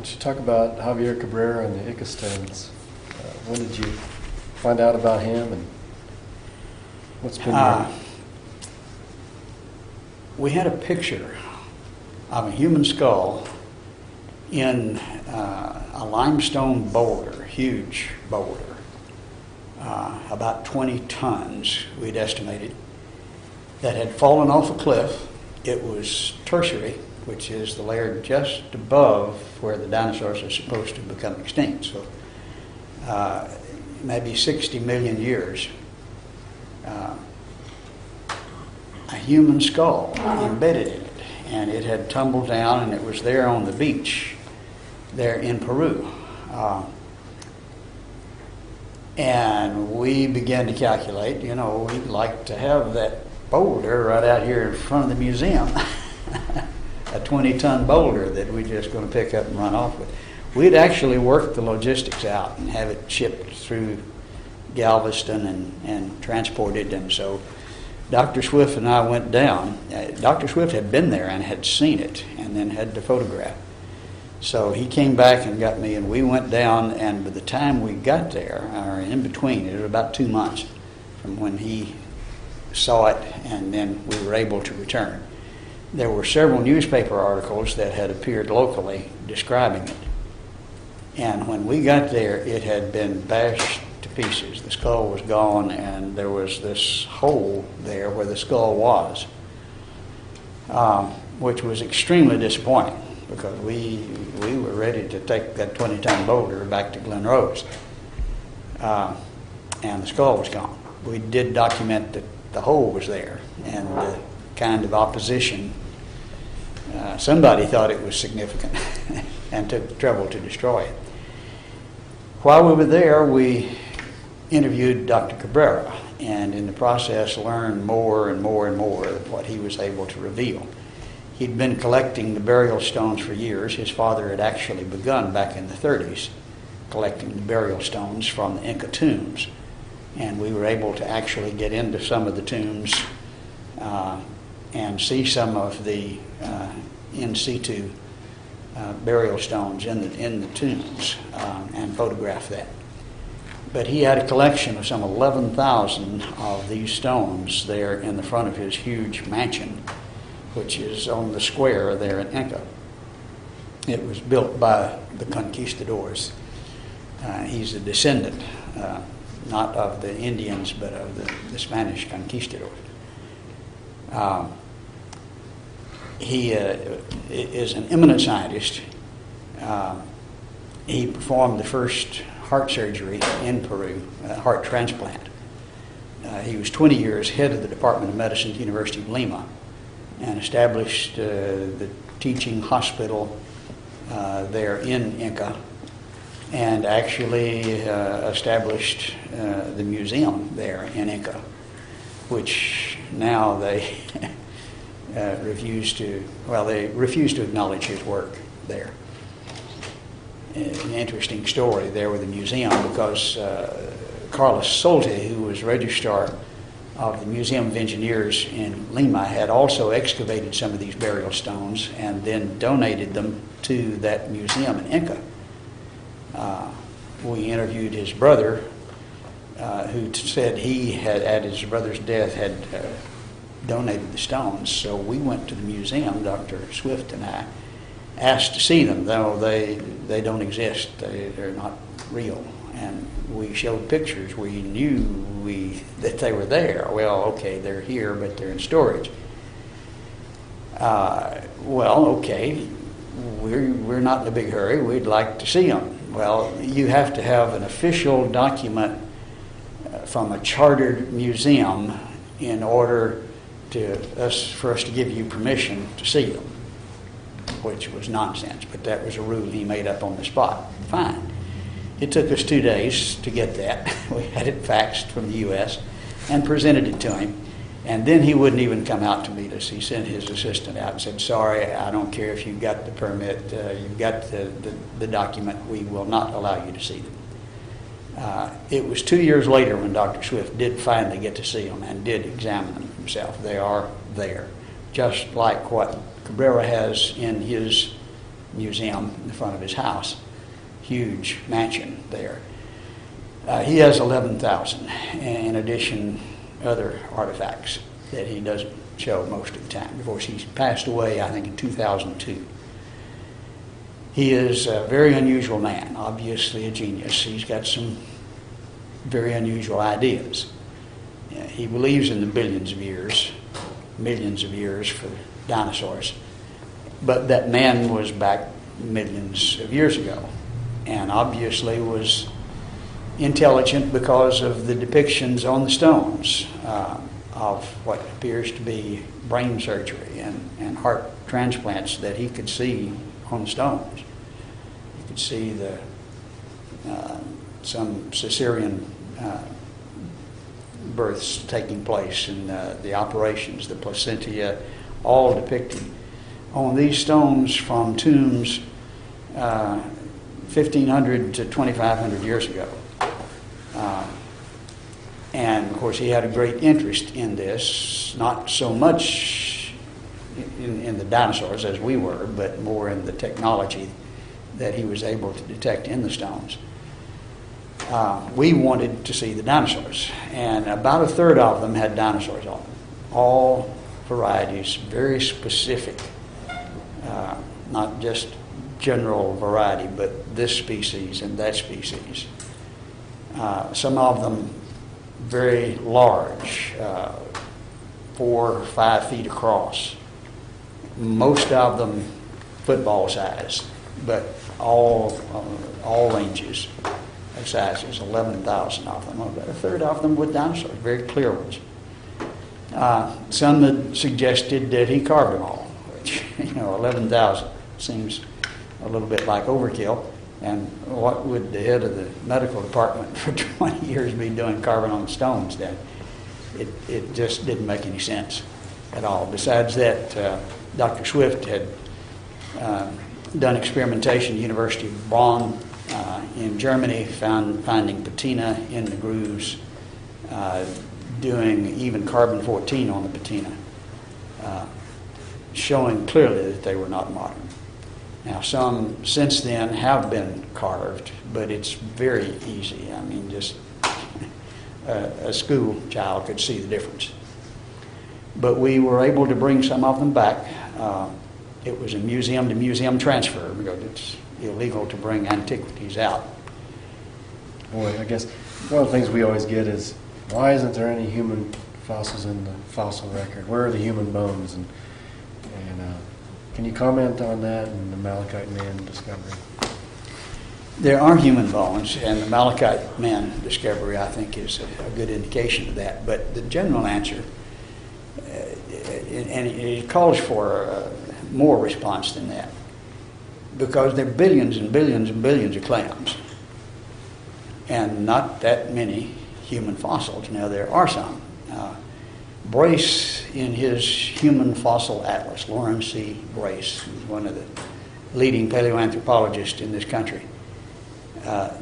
don't you talk about Javier Cabrera and the Ica Stones? When did you find out about him, and what's been your... We had a picture of a human skull in a limestone boulder, huge boulder, about 20 tons, we'd estimated, that had fallen off a cliff. It was tertiary, which is the layer just above where the dinosaurs are supposed to become extinct. So maybe 60 million years. A human skull embedded in it, and it had tumbled down, and it was there on the beach there in Peru. And we began to calculate, you know, we'd like to have that boulder right out here in front of the museum. A 20-ton boulder that we're just going to pick up and run off with. We'd actually worked the logistics out and have it shipped through Galveston and transported. And so Dr. Swift and I went down. Dr. Swift had been there and had seen it and then had to photograph. So he came back and got me, and we went down, and by the time we got there, or in between, it was about 2 months from when he saw it and then we were able to return. There were several newspaper articles that had appeared locally describing it. And when we got there, it had been bashed to pieces. The skull was gone, and there was this hole there where the skull was, which was extremely disappointing because we were ready to take that 20-ton boulder back to Glen Rose. And the skull was gone. We did document that the hole was there, and the kind of opposition. Somebody thought it was significant and took the trouble to destroy it. While we were there, we interviewed Dr. Cabrera, and in the process learned more and more and more of what he was able to reveal. He'd been collecting the burial stones for years. His father had actually begun back in the 30s collecting the burial stones from the Inca tombs. And we were able to actually get into some of the tombs and see some of the in situ burial stones in the tombs and photograph that. But he had a collection of some 11,000 of these stones there in the front of his huge mansion, which is on the square there in Inca. It was built by the conquistadors. He's a descendant, not of the Indians, but of the Spanish conquistadors. He is an eminent scientist. He performed the first heart surgery in Peru, heart transplant. He was 20 years head of the Department of Medicine at the University of Lima and established the teaching hospital there in Inca, and actually established the museum there in Inca, which now they refuse to acknowledge his work there. An interesting story there with the museum, because Carlos Solte, who was registrar of the Museum of Engineers in Lima, had also excavated some of these burial stones and then donated them to that museum in Inca. We interviewed his brother, who said he had, at his brother's death, had donated the stones. So we went to the museum, Dr. Swift and I, asked to see them, though they don't exist. They're not real. And we showed pictures. We knew that they were there. Well, okay, they're here, but they're in storage. Well, okay, we're not in a big hurry. We'd like to see them. Well, you have to have an official document from a chartered museum in order for us to give you permission to see them, which was nonsense, but that was a rule he made up on the spot. Fine. It took us 2 days to get that. We had it faxed from the U.S. and presented it to him. And then he wouldn't even come out to meet us. He sent his assistant out and said, sorry, I don't care if you've got the permit, you've got the document, we will not allow you to see them. It was 2 years later when Dr. Swift did finally get to see them and did examine them himself. They are there, just like what Cabrera has in his museum in front of his house, huge mansion there. He has 11,000, in addition, other artifacts that he doesn't show most of the time. Of course, he's passed away, I think, in 2002. He is a very unusual man, obviously a genius. He's got some very unusual ideas. He believes in the millions of years for dinosaurs, but that man was back millions of years ago, and obviously was intelligent because of the depictions on the stones of what appears to be brain surgery and heart transplants that he could see on the stones. You could see some cesarean births taking place and the operations, the placenta, all depicted on these stones from tombs 1,500 to 2,500 years ago. And of course he had a great interest in this, not so much in the dinosaurs as we were, but more in the technology that he was able to detect in the stones. We wanted to see the dinosaurs, and about a third of them had dinosaurs on them. All varieties, very specific, not just general variety, but this species and that species. Some of them very large, 4 or 5 feet across. Most of them football size, but all ranges of sizes, 11,000 of them. About a third of them with dinosaurs, very clear ones. Some had suggested that he carved them all, which, 11,000 seems a little bit like overkill. And what would the head of the medical department for 20 years be doing carving on stones then? It just didn't make any sense at all. Besides that, Dr. Swift had done experimentation at the University of Bonn in Germany, finding patina in the grooves, doing even carbon-14 on the patina, showing clearly that they were not modern. Now, some since then have been carved, but it's very easy. I mean, just a school child could see the difference. But we were able to bring some of them back. It was a museum-to-museum transfer because it's illegal to bring antiquities out. Boy, I guess one of the things we always get is, why isn't there any human fossils in the fossil record? Where are the human bones? And can you comment on that and the Malachite Man discovery? There are human bones, and the Malachite Man discovery, I think, is a good indication of that. But the general answer, and it calls for more response than that, because there are billions and billions and billions of clams, and not that many human fossils. Now, there are some. Brace, in his Human Fossil Atlas, Lawrence C. Brace, who's one of the leading paleoanthropologists in this country,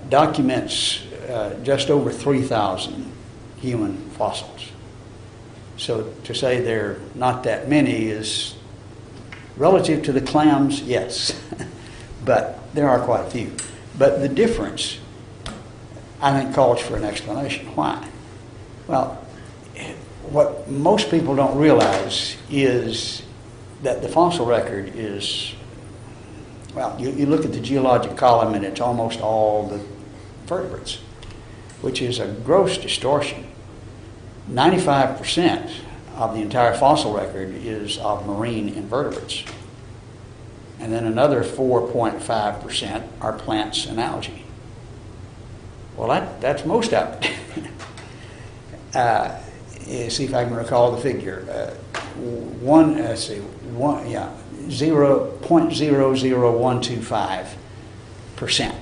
documents just over 3,000 human fossils. So to say there are not that many is, relative to the clams, yes, but there are quite a few. But the difference, I think, calls for an explanation. Why? Well, what most people don't realize is that the fossil record is, well, you look at the geologic column and it's almost all the vertebrates, which is a gross distortion. 95% of the entire fossil record is of marine invertebrates. And then another 4.5% are plants and algae. Well, that's most of it. See if I can recall the figure. 0.00125%.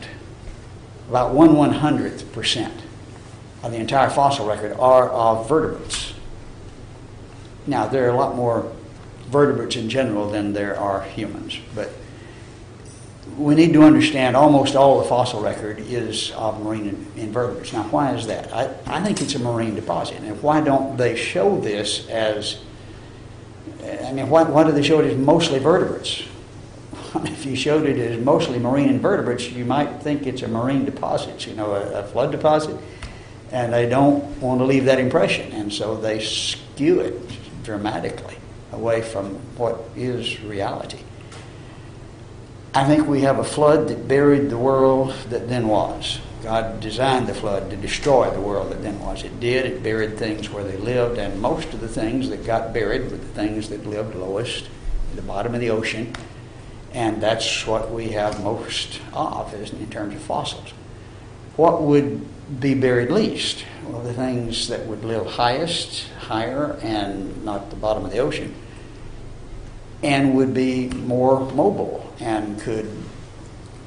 About 1/100% of the entire fossil record are of vertebrates. Now, there are a lot more vertebrates in general than there are humans, but we need to understand almost all the fossil record is of marine invertebrates. Now, why is that? I think it's a marine deposit. And why don't they show this as, why do they show it as mostly vertebrates? if you showed it as mostly marine invertebrates, you might think it's a marine deposit, a flood deposit. And they don't want to leave that impression, and so they skew it dramatically away from what is reality. I think we have a flood that buried the world that then was. God designed the flood to destroy the world that then was. It did. It buried things where they lived, and most of the things that got buried were the things that lived lowest, at the bottom of the ocean, and that's what we have most of in terms of fossils. What would be buried least? Well, the things that would live highest, higher, and not the bottom of the ocean, and would be more mobile and could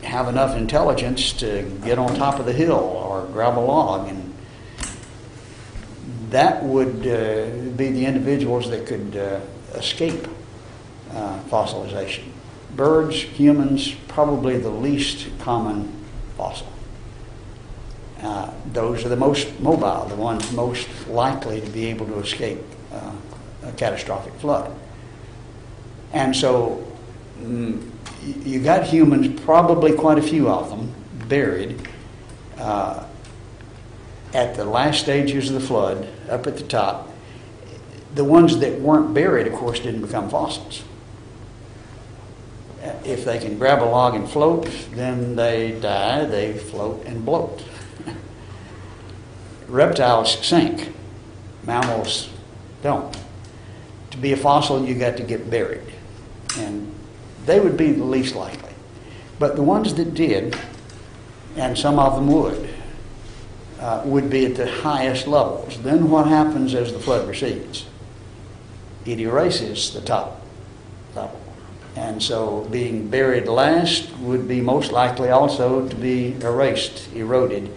have enough intelligence to get on top of the hill or grab a log, and that would be the individuals that could escape fossilization. Birds, humans, probably the least common fossil. Those are the most mobile, the ones most likely to be able to escape a catastrophic flood. And so you got humans, probably quite a few of them, buried at the last stages of the flood, up at the top. The ones that weren't buried, of course, didn't become fossils. If they can grab a log and float, then they die, they float and bloat. Reptiles sink. Mammals don't. To be a fossil, you got to get buried. And they would be the least likely. But the ones that did, and some of them would be at the highest levels. Then what happens as the flood recedes? It erases the top level. And so being buried last would be most likely also to be erased, eroded,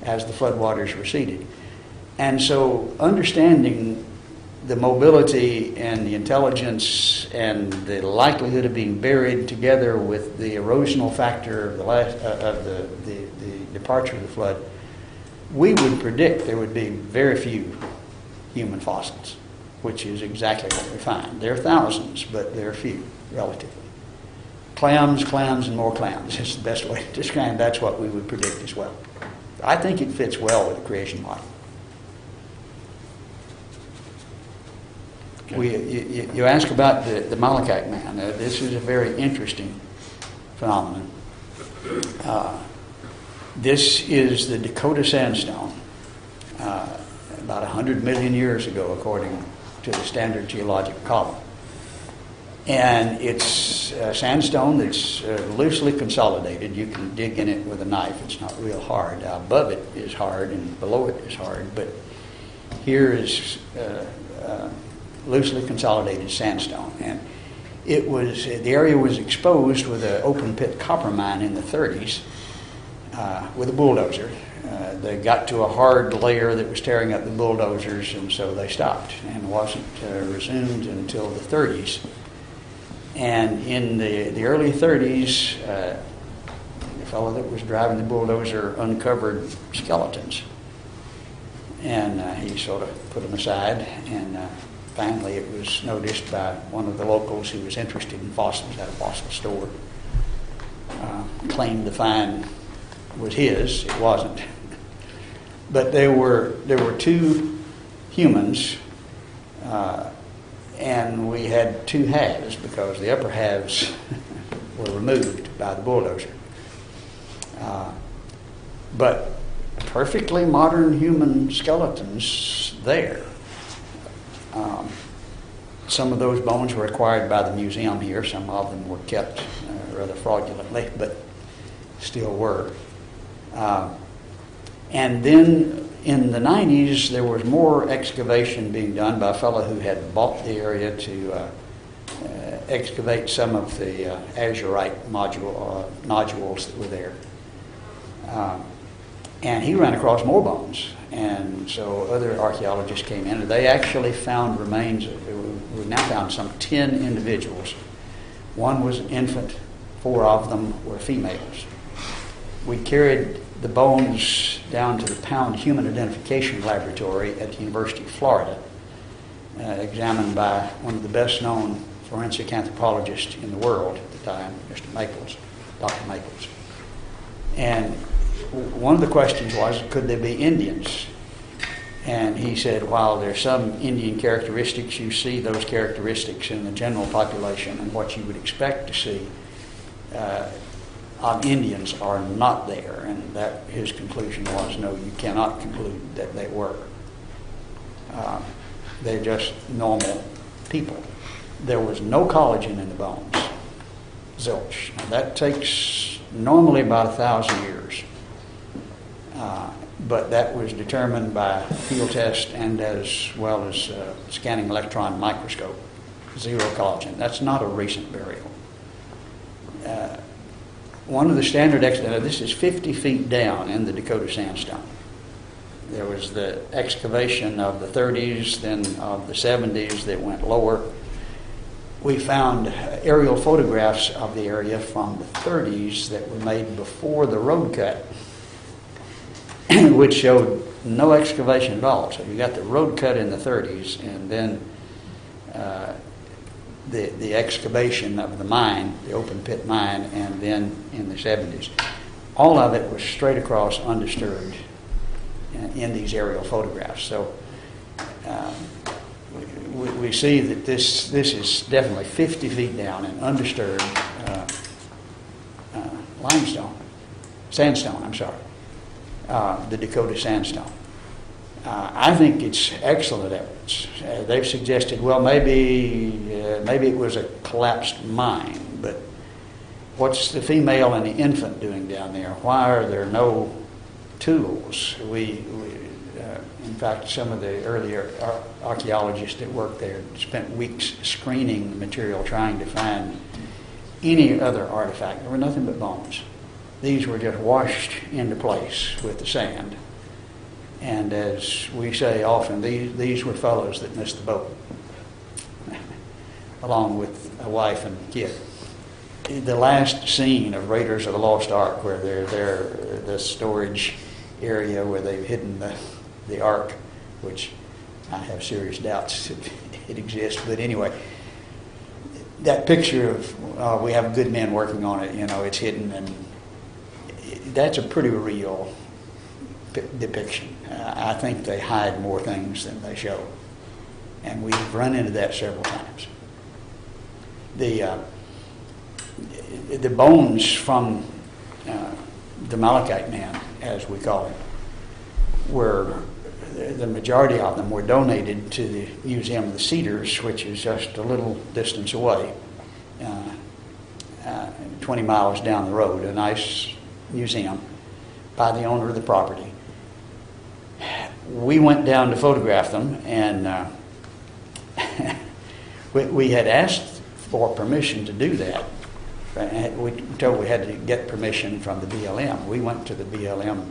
as the floodwaters receded. And so understanding the mobility and the intelligence and the likelihood of being buried together with the erosional factor of the departure of the flood, we would predict there would be very few human fossils, which is exactly what we find. There are thousands, but there are few, relatively. Clams, and more clams is the best way to describe. That's what we would predict as well. I think it fits well with the creation model. Okay. You ask about the Malachite man. This is a very interesting phenomenon. This is the Dakota sandstone, about 100 million years ago, according to the standard geologic column. And it's sandstone that's loosely consolidated. You can dig in it with a knife. It's not real hard. Above it is hard and below it is hard. But here is loosely consolidated sandstone. And the area was exposed with an open pit copper mine in the 30s with a bulldozer. They got to a hard layer that was tearing up the bulldozers, and so they stopped and wasn't resumed until the 30s. And in the early 30s, the fellow that was driving the bulldozer uncovered skeletons. And he sort of put them aside, and finally it was noticed by one of the locals who was interested in fossils at a fossil store. Claimed the find was his. It wasn't. But there were two humans, and we had two halves because the upper halves were removed by the bulldozer. But perfectly modern human skeletons there. Some of those bones were acquired by the museum here. Some of them were kept rather fraudulently, but still were. And then in the 90s, there was more excavation being done by a fellow who had bought the area to excavate some of the azurite nodules that were there. And he ran across more bones. And so other archaeologists came in, and they actually found remains. We've now found some 10 individuals. One was an infant. 4 of them were females. We carried the bones down to the Pound Human Identification Laboratory at the University of Florida, examined by one of the best-known forensic anthropologist in the world at the time, Mr. Maples, Dr. Maples. And one of the questions was, could there be Indians? And he said, while there's some Indian characteristics, you see those characteristics in the general population, and what you would expect to see of Indians are not there. And that his conclusion was, no, you cannot conclude that they were. They're just normal people. There was no collagen in the bones, zilch. Now, that takes normally about 1,000 years. But that was determined by field test and as well as scanning electron microscope. Zero collagen. That's not a recent burial. One of the standard this is 50 feet down in the Dakota sandstone. There was the excavation of the 30s, then of the 70s that went lower. We found aerial photographs of the area from the 30s that were made before the road cut, which showed no excavation at all. So you got the road cut in the 30s, and then the excavation of the mine, the open pit mine, and then in the 70s. All of it was straight across, undisturbed in these aerial photographs. So we see that this is definitely 50 feet down in undisturbed sandstone, the Dakota sandstone. I think it's excellent evidence. They've suggested, well, maybe it was a collapsed mine, but what's the female and the infant doing down there? Why are there no tools? In fact, some of the earlier archaeologists that worked there spent weeks screening the material, trying to find any other artifact. There were nothing but bones. These were just washed into place with the sand. And as we say often, these were fellows that missed the boat, along with a wife and kid. The last scene of Raiders of the Lost Ark, where they're the storage area where they've hidden the Ark, which I have serious doubts it exists. But anyway, that picture of we have good men working on it, it's hidden, and that's a pretty real depiction. I think they hide more things than they show, and we've run into that several times. The bones from the Malachite man, as we call him, the majority of them were donated to the Museum of the Cedars, which is just a little distance away, 20 miles down the road, a nice museum by the owner of the property. We went down to photograph them, and we had asked for permission to do that. We were told we had to get permission from the BLM. We went to the BLM,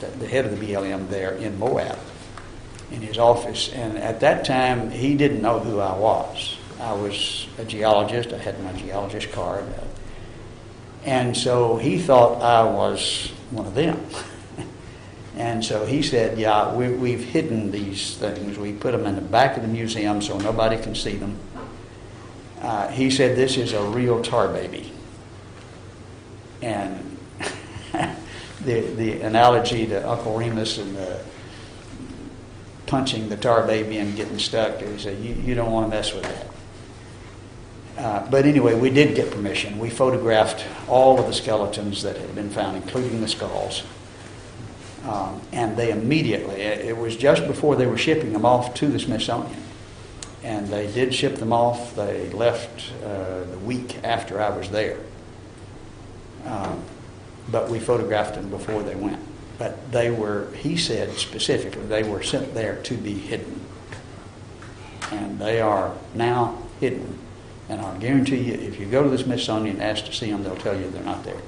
the head of the BLM there in Moab, in his office, and at that time he didn't know who I was. I was a geologist. I had my geologist card, and so he thought I was one of them. And so he said, yeah, we've hidden these things. We put them in the back of the museum so nobody can see them. He said, this is a real tar baby. And the analogy to Uncle Remus and punching the tar baby and getting stuck, he said, you don't want to mess with that. But anyway, we did get permission. We photographed all of the skeletons that had been found, including the skulls. And they immediately, it was just before they were shipping them off to the Smithsonian. And they did ship them off. They left the week after I was there. But we photographed them before they went. But they were, he said specifically, they were sent there to be hidden. And they are now hidden. And I'll guarantee you, if you go to the Smithsonian and ask to see them, they'll tell you they're not there.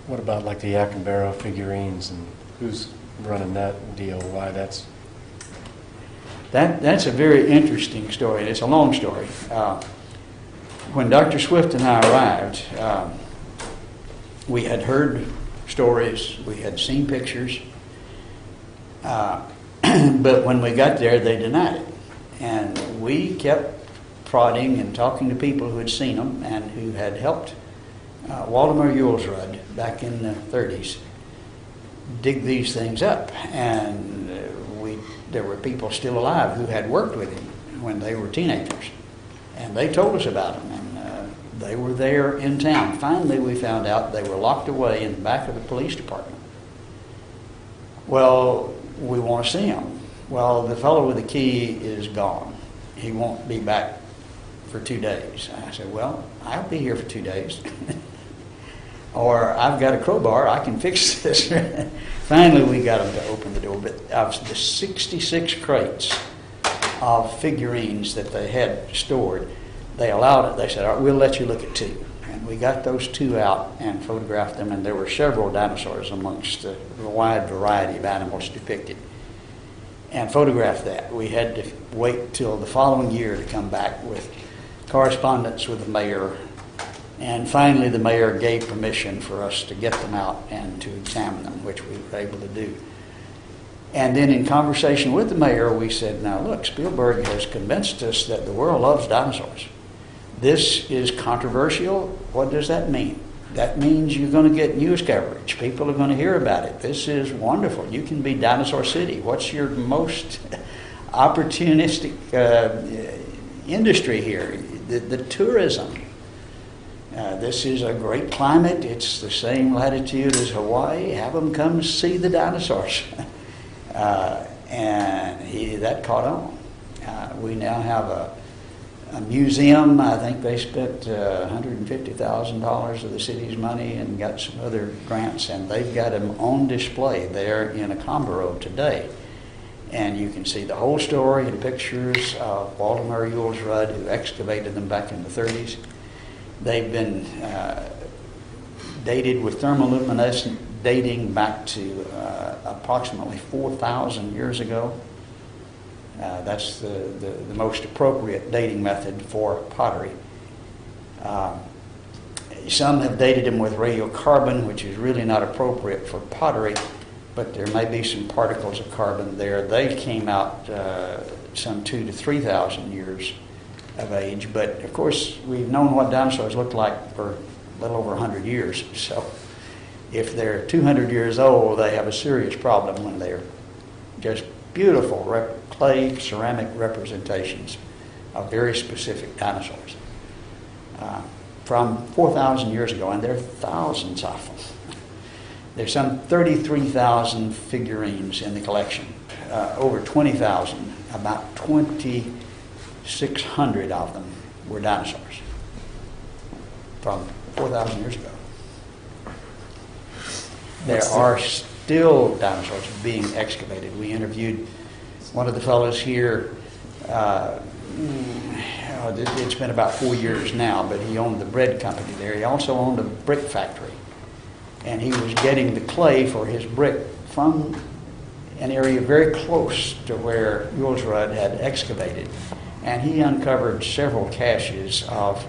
What about like the Acambaro figurines, and who's running that deal? Why that's a very interesting story, and it's a long story. When Dr. Swift and I arrived, we had heard stories, we had seen pictures, but when we got there, they denied it. And we kept prodding and talking to people who had seen them and who had helped Waldemar Julesrud back in the 30s dig these things up. And there were people still alive who had worked with him when they were teenagers. And they told us about them. And they were there in town. Finally, we found out they were locked away in the back of the police department. Well, we want to see them. Well, the fellow with the key is gone. He won't be back for 2 days. I said, well, I'll be here for 2 days. Or I've got a crowbar, I can fix this. Finally, we got them to open the door. But of the 66 crates of figurines that they had stored, they allowed it. They said, all right, we'll let you look at 2. And we got those 2 out and photographed them, and there were several dinosaurs amongst the wide variety of animals depicted. And photographed that. We had to wait till the following year to come back with correspondence with the mayor. And finally, the mayor gave permission for us to get them out and to examine them, which we were able to do. And then in conversation with the mayor, we said, now look, Spielberg has convinced us that the world loves dinosaurs. This is controversial. What does that mean? That means you're going to get news coverage. People are going to hear about it. This is wonderful. You can be Dinosaur City. What's your most opportunistic industry here? The tourism. This is a great climate. It's the same latitude as Hawaii. Have them come see the dinosaurs. And that caught on. We now have a museum. I think they spent $150,000 of the city's money and got some other grants, and they've got them on display there in Acambaro today. And you can see the whole story and pictures of Waldemar Julesrud, who excavated them back in the 30s. They've been dated with thermoluminescent dating back to approximately 4,000 years ago. That's the most appropriate dating method for pottery. Some have dated them with radiocarbon, which is really not appropriate for pottery, but there may be some particles of carbon there. They came out some 2,000 to 3,000 years of age, but of course we've known what dinosaurs looked like for a little over 100 years. So if they're 200 years old, they have a serious problem when they're just beautiful clay ceramic representations of very specific dinosaurs from 4,000 years ago, and there are thousands of them. There's some 33,000 figurines in the collection, over 20,000, about 2,600 of them were dinosaurs from 4,000 years ago. There are still dinosaurs being excavated. We interviewed one of the fellows here. It's been about 4 years now, but he owned the bread company there. He also owned a brick factory, and he was getting the clay for his brick from an area very close to where Julesrud had excavated, and he uncovered several caches of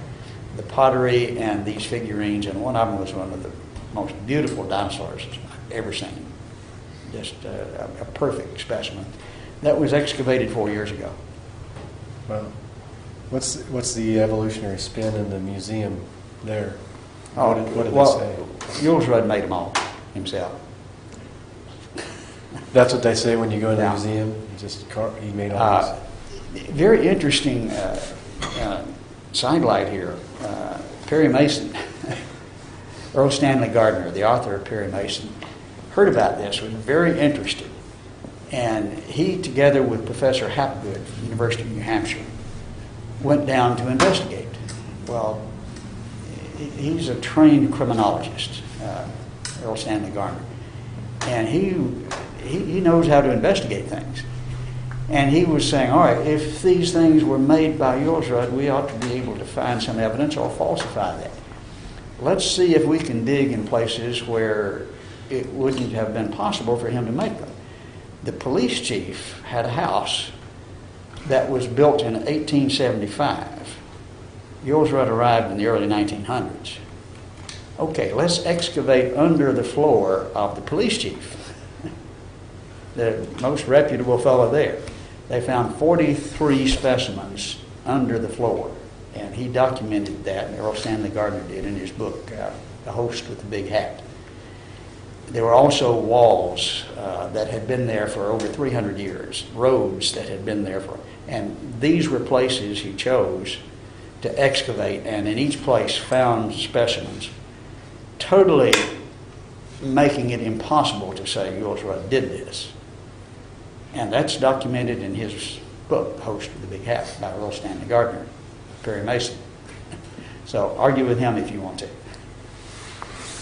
the pottery and these figurines, and one of them was one of the most beautiful dinosaurs I've ever seen. Just a perfect specimen. That was excavated 4 years ago. Well, what's the evolutionary spin in the museum there? What did they say? Julesrud made them all himself. That's what they say when you go in the Yeah. museum? He made all these? Very interesting sidelight here. Perry Mason, Earl Stanley Gardner, the author of Perry Mason, heard about this, was very interested. And he, together with Professor Hapgood from the University of New Hampshire, went down to investigate. Well, he's a trained criminologist, Earl Stanley Gardner. And he knows how to investigate things. And he was saying, all right, if these things were made by Julesrud, we ought to be able to find some evidence or falsify that. Let's see if we can dig in places where it wouldn't have been possible for him to make them. The police chief had a house that was built in 1875. Julesrud arrived in the early 1900s. Okay, let's excavate under the floor of the police chief, the most reputable fellow there. They found 43 specimens under the floor. And he documented that, and Earl Stanley Gardner did in his book, The Host with the Big Hat. There were also walls that had been there for over 300 years, roads that had been there for, and these were places he chose to excavate, and in each place found specimens, totally making it impossible to say Jules Rudd did this. And that's documented in his book, Host with the Big Hat, by Earl Stanley Gardner, Perry Mason. So argue with him if you want to.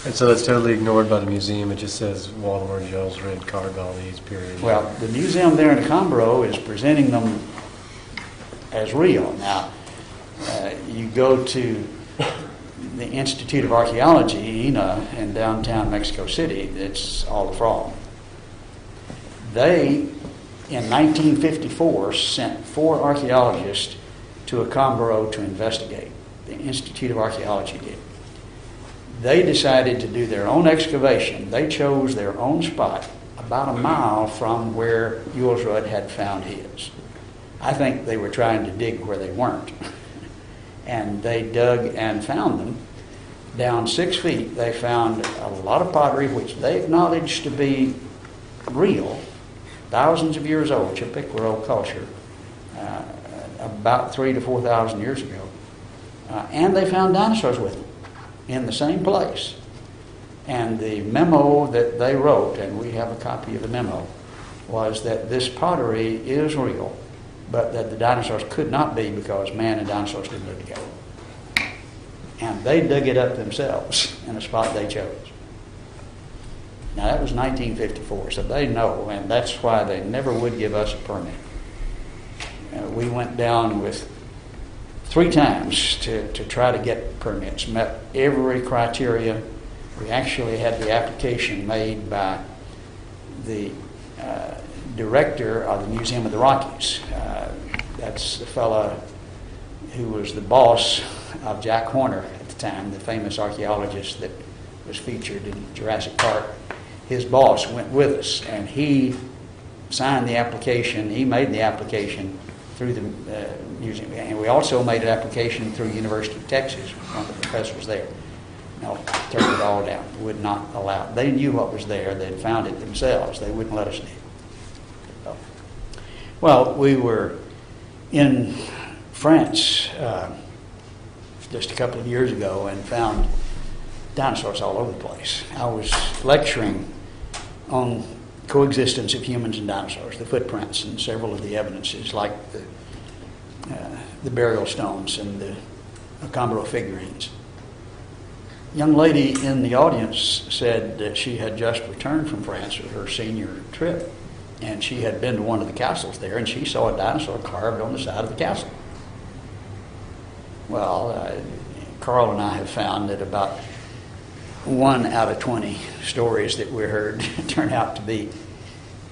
And so that's totally ignored by the museum. It just says Waldemar and Jules Rudd carved all these periods. Well, the museum there in Acambaro is presenting them as real. Now, you go to the Institute of Archaeology, INA, in downtown Mexico City, it's all a fraud. They, in 1954, sent 4 archaeologists to Acambaro to investigate. The Institute of Archaeology did. They decided to do their own excavation. They chose their own spot about a mile from where Jules Rudd had found his. I think they were trying to dig where they weren't. And they dug and found them. Down 6 feet, they found a lot of pottery, which they acknowledged to be real, thousands of years old, Chippewa culture, about 3,000 to 4,000 years ago. And they found dinosaurs with them in the same place. And the memo that they wrote, and we have a copy of the memo, was that this pottery is real, but that the dinosaurs could not be because man and dinosaurs didn't live together. And they dug it up themselves in a spot they chose. Now that was 1954, so they know, and that's why they never would give us a permit. We went down with 3 times to try to get permits, met every criteria. We actually had the application made by the director of the Museum of the Rockies. That's the fellow who was the boss of Jack Horner at the time, the famous archaeologist that was featured in Jurassic Park. His boss went with us, and he signed the application. He made the application through the museum, and we also made an application through University of Texas. One of the professors there, no, turned it all down. Would not allow it. They knew what was there. They'd found it themselves. They wouldn't let us dig. So, well, we were in France just a couple of years ago and found dinosaurs all over the place. I was lecturing on coexistence of humans and dinosaurs, the footprints and several of the evidences, like the burial stones and the Acambaro figurines. A young lady in the audience said that she had just returned from France with her senior trip, and she had been to one of the castles there, and she saw a dinosaur carved on the side of the castle. Well, Carl and I have found that about 1 out of 20 stories that we heard turn out to be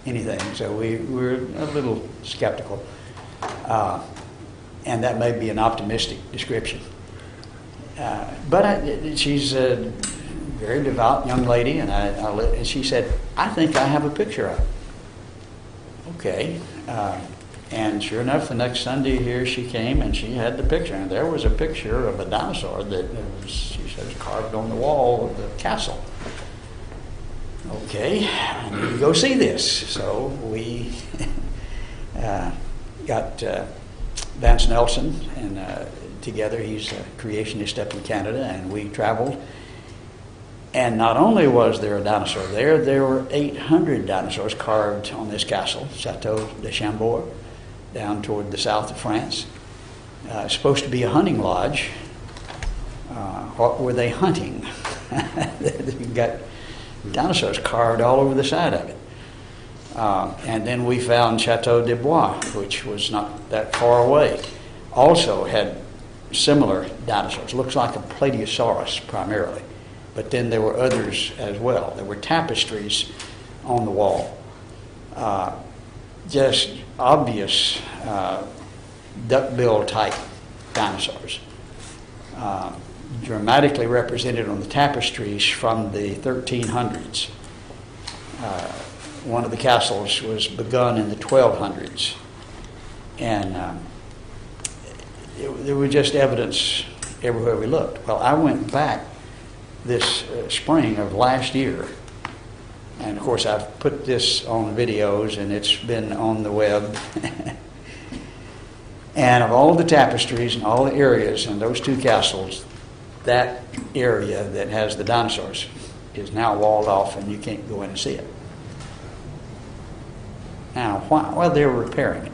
anything. So we're a little skeptical. And that may be an optimistic description. But she's a very devout young lady, and she said, I think I have a picture of it. Okay. And sure enough, the next Sunday here she came and she had the picture. And there was a picture of a dinosaur that was, she says, carved on the wall of the castle. Okay, I need to go see this. So we got Vance Nelson and together. He's a creationist up in Canada, and we traveled. And not only was there a dinosaur there were 800 dinosaurs carved on this castle, Chateau de Chambord, down toward the south of France. Supposed to be a hunting lodge. What were they hunting? You've got dinosaurs carved all over the side of it. And then we found Chateau de Bois, which was not that far away. Also had similar dinosaurs. Looks like a Plateosaurus primarily. But then there were others as well. There were tapestries on the wall. Just obvious duckbill type dinosaurs. Dramatically represented on the tapestries from the 1300s. One of the castles was begun in the 1200s. And there was just evidence everywhere we looked. Well, I went back this spring of last year, and of course I've put this on videos and it's been on the web. And of all the tapestries and all the areas in those two castles, that area that has the dinosaurs is now walled off and you can't go in and see it. Now, why? Well, they're repairing it.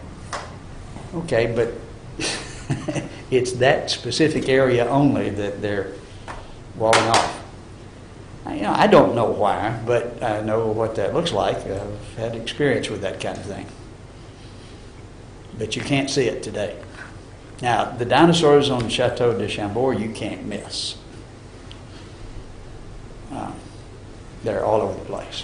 Okay, but it's that specific area only that they're walling off. I don't know why, but I know what that looks like. I've had experience with that kind of thing. But you can't see it today. Now, the dinosaurs on Chateau de Chambord, you can't miss. They're all over the place.